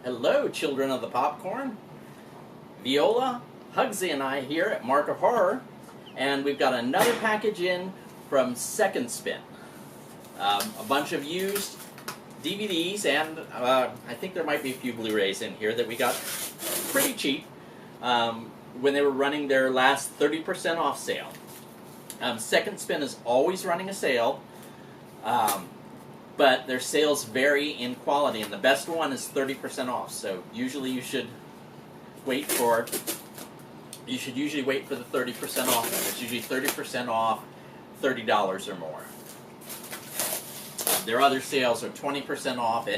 Hello, children of the popcorn. Viola, Hugsy, and I here at Mark of Horror, and we've got another package in from Second Spin. A bunch of used DVDs, and I think there might be a few Blu-rays in here that we got pretty cheap when they were running their last 30% off sale. Second Spin is always running a sale, but their sales vary in quality, and the best one is 30% off. So usually you should wait for the 30% off. It's usually 30% off, $30 or more. Their other sales are 20% off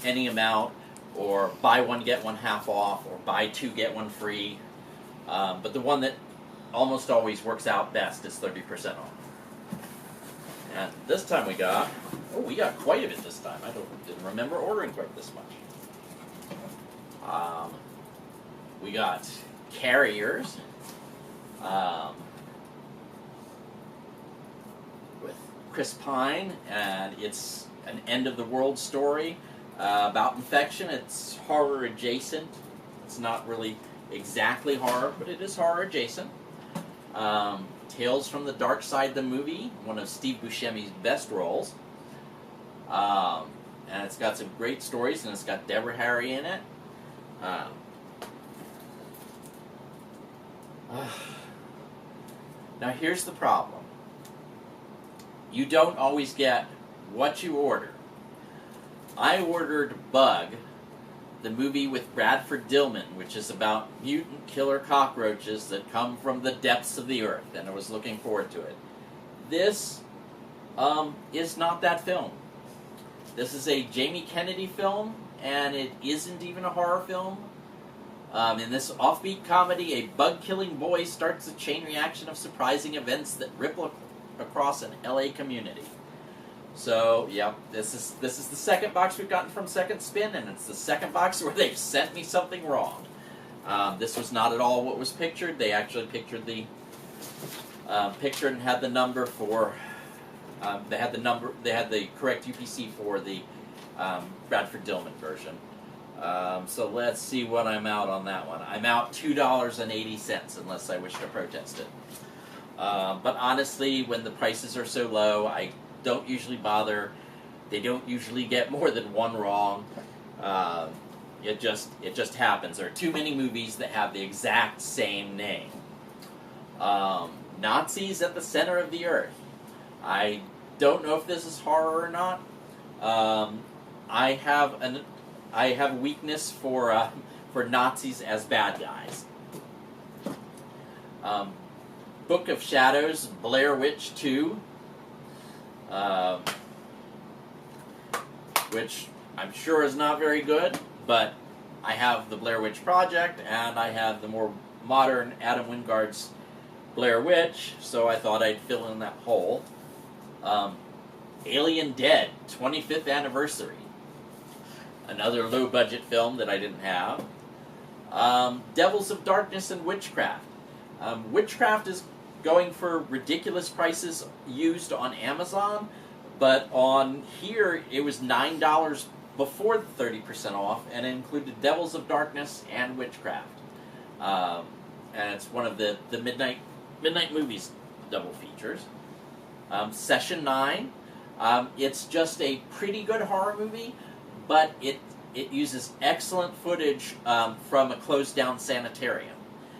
any amount, or buy one get one half off, or buy two get one free. But the one that almost always works out best is 30% off. And this time we got quite a bit this time. I didn't remember ordering quite this much. We got Carriers with Chris Pine, and it's an end-of-the-world story about infection. It's horror adjacent. It's not really exactly horror, but it is horror adjacent. Tales from the Dark Side, the movie, one of Steve Buscemi's best roles. And it's got some great stories, and it's got Deborah Harry in it. Now here's the problem. You don't always get what you order. I ordered Bug, the movie with Bradford Dillman, which is about mutant killer cockroaches that come from the depths of the earth, and I was looking forward to it. This is not that film. This is a Jamie Kennedy film, and it isn't even a horror film. In this offbeat comedy, a bug-killing boy starts a chain reaction of surprising events that ripple across an LA community. So, yeah, this is the second box we've gotten from Second Spin, and it's the second box where they've sent me something wrong. This was not at all what was pictured. They actually pictured the and had the number for. They had the correct UPC for the Bradford Dillman version. So let's see what I'm out on that one. I'm out $2.80 unless I wish to protest it. But honestly, when the prices are so low, I don't usually bother. They don't usually get more than one wrong. It just happens. There are too many movies that have the exact same name. Nazis at the Center of the Earth. I don't know if this is horror or not. I have a weakness for Nazis as bad guys. Book of Shadows, Blair Witch 2, which I'm sure is not very good, but I have the Blair Witch Project, and I have the more modern Adam Wingard's Blair Witch, so I thought I'd fill in that hole. Alien Dead, 25th Anniversary. Another low-budget film that I didn't have. Devils of Darkness and Witchcraft. Witchcraft is going for ridiculous prices used on Amazon, but on here it was $9 before the 30% off, and it included Devils of Darkness and Witchcraft. And it's one of the Midnight Movies double features. Session 9. It's just a pretty good horror movie, but it uses excellent footage from a closed-down sanitarium.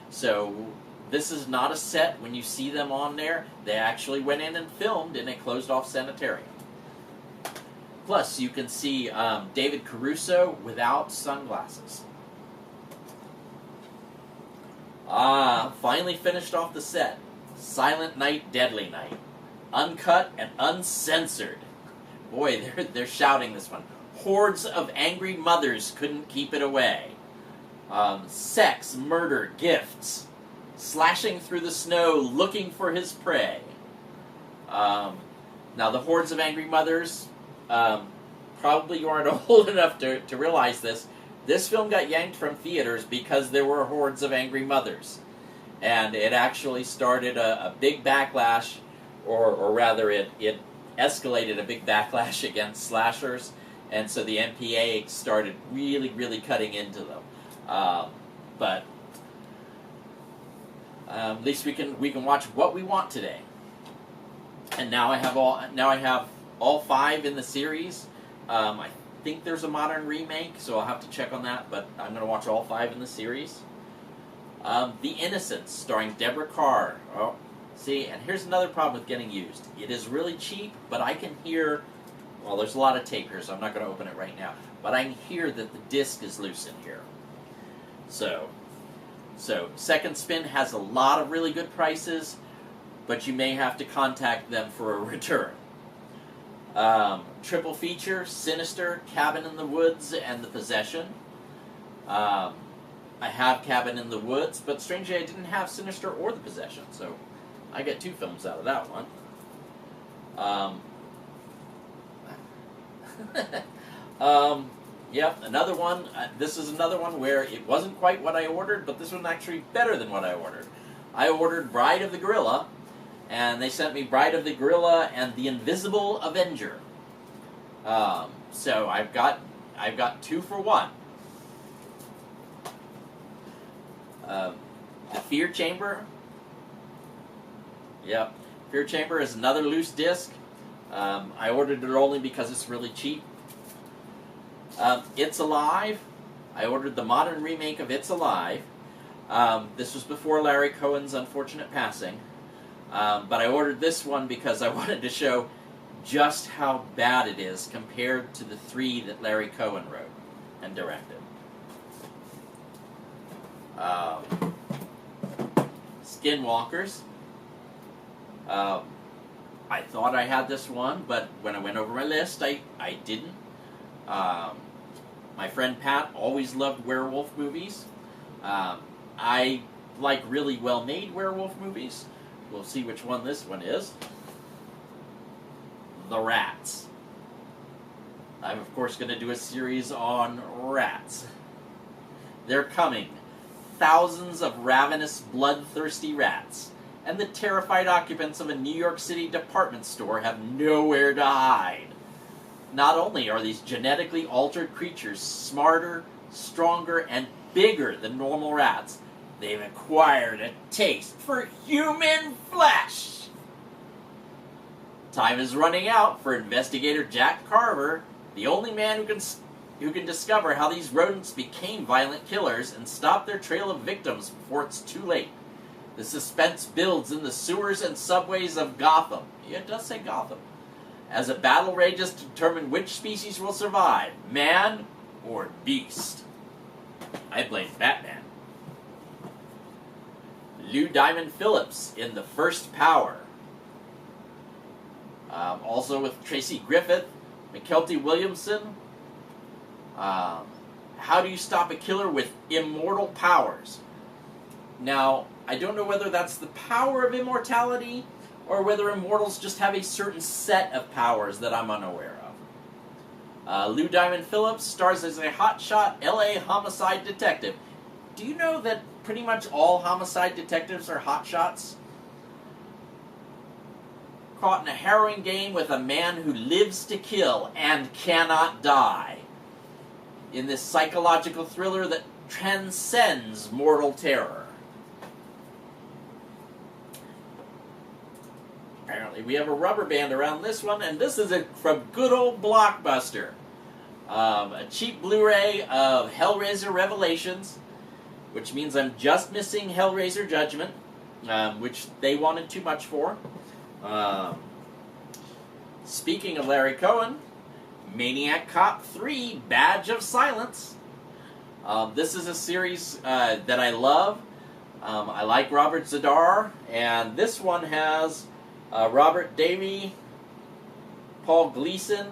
So this is not a set. When you see them on there, they actually went in and filmed in a closed-off sanitarium. Plus, you can see David Caruso without sunglasses. Finally finished off the set. Silent Night, Deadly Night. Uncut and uncensored. Boy, they're shouting this one. Hordes of angry mothers couldn't keep it away. Sex, murder, gifts. Slashing through the snow, looking for his prey. Now, the hordes of angry mothers, probably you aren't old enough to realize this. This film got yanked from theaters because there were hordes of angry mothers. And it actually started a big backlash, or rather it escalated a big backlash against slashers and so the MPA started really cutting into them. But at least we can watch what we want today. And now I have all 5 in the series. I think there's a modern remake, so I'll have to check on that. But I'm going to watch all 5 in the series. The Innocents, starring Deborah Kerr. Oh, see, and here's another problem with getting used. It is really cheap, but I can hear. Well, there's a lot of tape here, so I'm not going to open it right now. But I can hear that the disc is loose in here. So Second Spin has a lot of really good prices, but you may have to contact them for a return. Triple feature, Sinister, Cabin in the Woods, and The Possession. I have Cabin in the Woods, but strangely I didn't have Sinister or The Possession, so I get 2 films out of that one. Yep, another one. This is another one where it wasn't quite what I ordered, but this one's actually better than what I ordered. I ordered Bride of the Gorilla, and they sent me Bride of the Gorilla and The Invisible Avenger. So I've got 2 for 1. The Fear Chamber. Yep, Fear Chamber is another loose disc. I ordered it only because it's really cheap. It's Alive. I ordered the modern remake of It's Alive. This was before Larry Cohen's unfortunate passing. But I ordered this one because I wanted to show just how bad it is compared to the 3 that Larry Cohen wrote and directed. Skinwalkers. I thought I had this one, but when I went over my list, I didn't. My friend Pat always loved werewolf movies. I like really well-made werewolf movies. We'll see which one this one is. The Rats. I'm, of course, going to do a series on rats. They're coming. Thousands of ravenous, bloodthirsty rats. And the terrified occupants of a New York City department store have nowhere to hide. Not only are these genetically altered creatures smarter, stronger, and bigger than normal rats, they've acquired a taste for human flesh. Time is running out for investigator Jack Carver, the only man who can discover how these rodents became violent killers and stop their trail of victims before it's too late. The suspense builds in the sewers and subways of Gotham. Yeah, it does say Gotham. As a battle rages to determine which species will survive, man or beast. I blame Batman. Lou Diamond Phillips in The First Power. Also with Tracy Griffith, McKelty Williamson. How do you stop a killer with immortal powers? Now, I don't know whether that's the power of immortality or whether immortals just have a certain set of powers that I'm unaware of. Lou Diamond Phillips stars as a hotshot LA homicide detective. Do you know that pretty much all homicide detectives are hotshots? Caught in a harrowing game with a man who lives to kill and cannot die. In this psychological thriller that transcends mortal terror. Apparently we have a rubber band around this one, and this is from good old Blockbuster. A cheap Blu-ray of Hellraiser Revelations, which means I'm just missing Hellraiser Judgment, which they wanted too much for. Speaking of Larry Cohen, Maniac Cop 3, Badge of Silence. This is a series that I love. I like Robert Z'Dar, and this one has Robert Davey, Paul Gleason,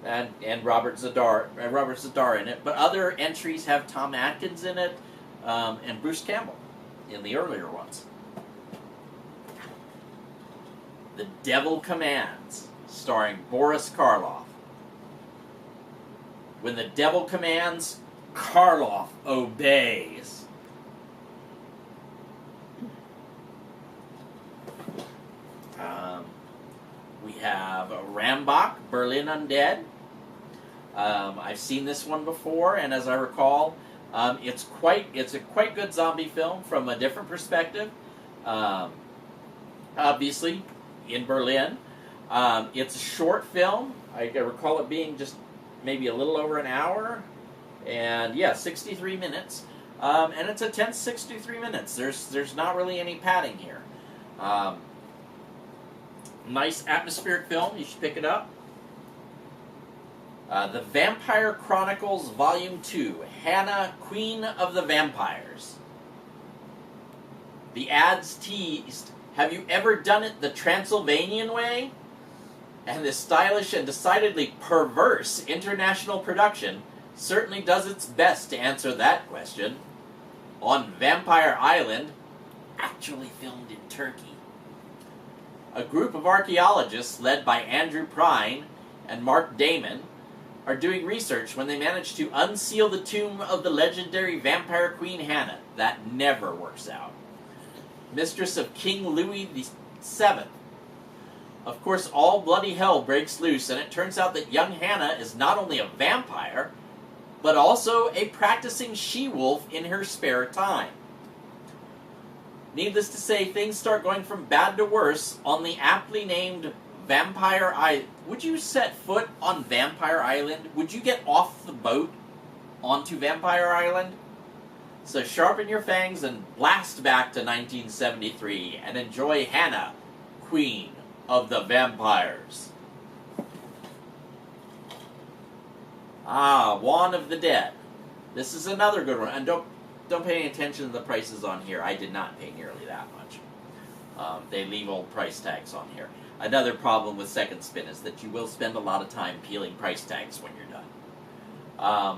and Robert Z'Dar in it. But other entries have Tom Atkins in it, and Bruce Campbell in the earlier ones. The Devil Commands, starring Boris Karloff. When the devil commands, Karloff obeys. We have Rambach, Berlin Undead. I've seen this one before, and as I recall, it's a quite good zombie film from a different perspective. Um, Obviously, in Berlin. It's a short film. I recall it being just maybe a little over an hour, and yeah, 63 minutes. And it's a tense 63 minutes. There's not really any padding here. Nice atmospheric film. You should pick it up. The Vampire Chronicles Volume 2, Hannah, Queen of the Vampires. The ads teased, "Have you ever done it the Transylvanian way?" And this stylish and decidedly perverse international production certainly does its best to answer that question. On Vampire Island, actually filmed in Turkey. A group of archaeologists led by Andrew Prine and Marc Damon are doing research when they manage to unseal the tomb of the legendary vampire queen Hannah. That never works out. Mistress of King Louis VII. Of course, all bloody hell breaks loose, and it turns out that young Hannah is not only a vampire, but also a practicing she-wolf in her spare time. Needless to say, things start going from bad to worse on the aptly named Vampire Island. Would you set foot on Vampire Island? Would you get off the boat onto Vampire Island? So sharpen your fangs and blast back to 1973 and enjoy Hannah, Queen of the Vampires. Juan of the Dead. This is another good one. And don't pay any attention to the prices on here. I did not pay nearly that much. They leave old price tags on here. Another problem with Second Spin is that you will spend a lot of time peeling price tags when you're done.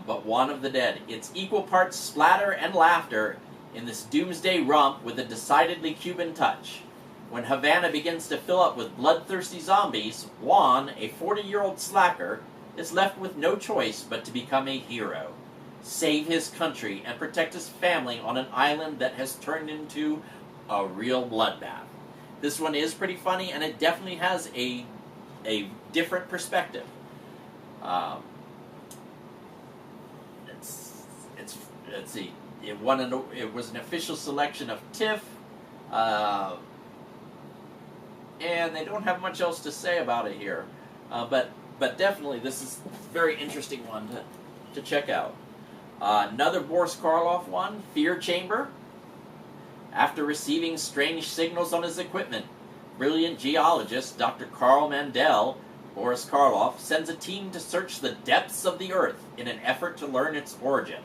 But Juan of the Dead, it's equal parts splatter and laughter in this doomsday romp with a decidedly Cuban touch. When Havana begins to fill up with bloodthirsty zombies, Juan, a 40-year-old slacker, is left with no choice but to become a hero, save his country, and protect his family on an island that has turned into a real bloodbath. This one is pretty funny, and it definitely has a different perspective. Let's see. It was an official selection of TIFF, and they don't have much else to say about it here. But definitely, this is a very interesting one to check out. Another Boris Karloff one, Fear Chamber. After receiving strange signals on his equipment, brilliant geologist Dr. Carl Mandel, Boris Karloff, sends a team to search the depths of the Earth in an effort to learn its origin.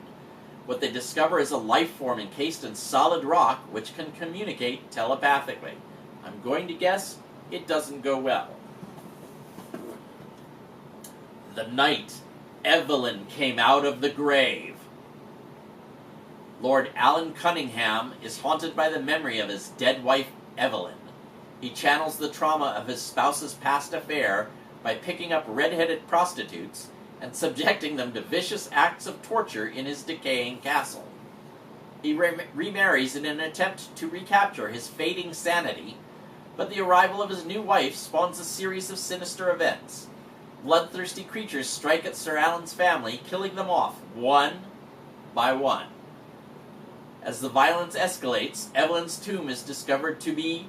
What they discover is a life form encased in solid rock which can communicate telepathically. I'm going to guess it doesn't go well. The night Evelyn came out of the grave. Lord Alan Cunningham is haunted by the memory of his dead wife, Evelyn. He channels the trauma of his spouse's past affair by picking up red-headed prostitutes and subjecting them to vicious acts of torture in his decaying castle. He remarries in an attempt to recapture his fading sanity, but the arrival of his new wife spawns a series of sinister events. Bloodthirsty creatures strike at Sir Alan's family, killing them off, one by one. As the violence escalates, Evelyn's tomb is discovered to be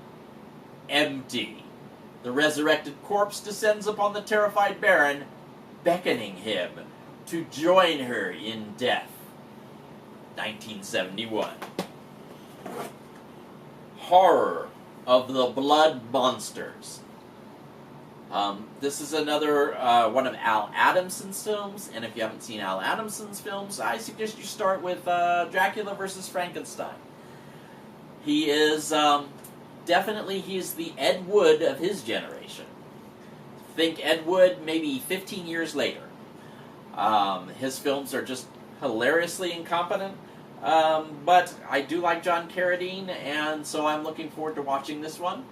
empty. The resurrected corpse descends upon the terrified Baron, beckoning him to join her in death. 1971. Horror of the Blood Monsters. This is another one of Al Adamson's films, and if you haven't seen Al Adamson's films, I suggest you start with Dracula vs. Frankenstein. He is definitely he's the Ed Wood of his generation. Think Ed Wood maybe 15 years later. His films are just hilariously incompetent, but I do like John Carradine, and so I'm looking forward to watching this one.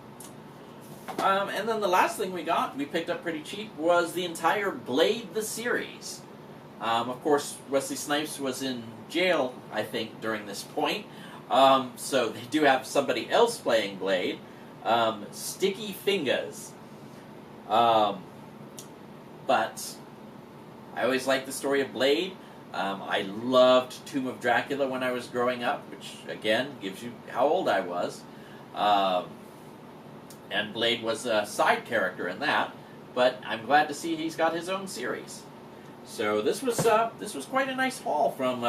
And then the last thing we picked up pretty cheap, was the entire Blade the series. Of course, Wesley Snipes was in jail, I think, during this point. So they do have somebody else playing Blade. Sticky Fingers. But I always liked the story of Blade. I loved Tomb of Dracula when I was growing up, which, again, gives you how old I was. And Blade was a side character in that, but I'm glad to see he's got his own series. So this was quite a nice haul from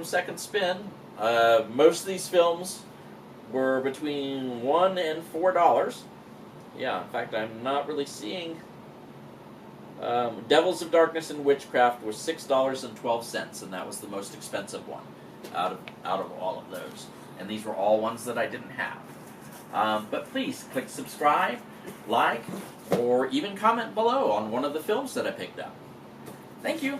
Second Spin. Most of these films were between $1 and $4. Yeah, in fact, I'm not really seeing. Devils of Darkness and Witchcraft was $6.12, and that was the most expensive one out of all of those. And these were all ones that I didn't have. But please click subscribe, like, or even comment below on one of the films that I picked up. Thank you.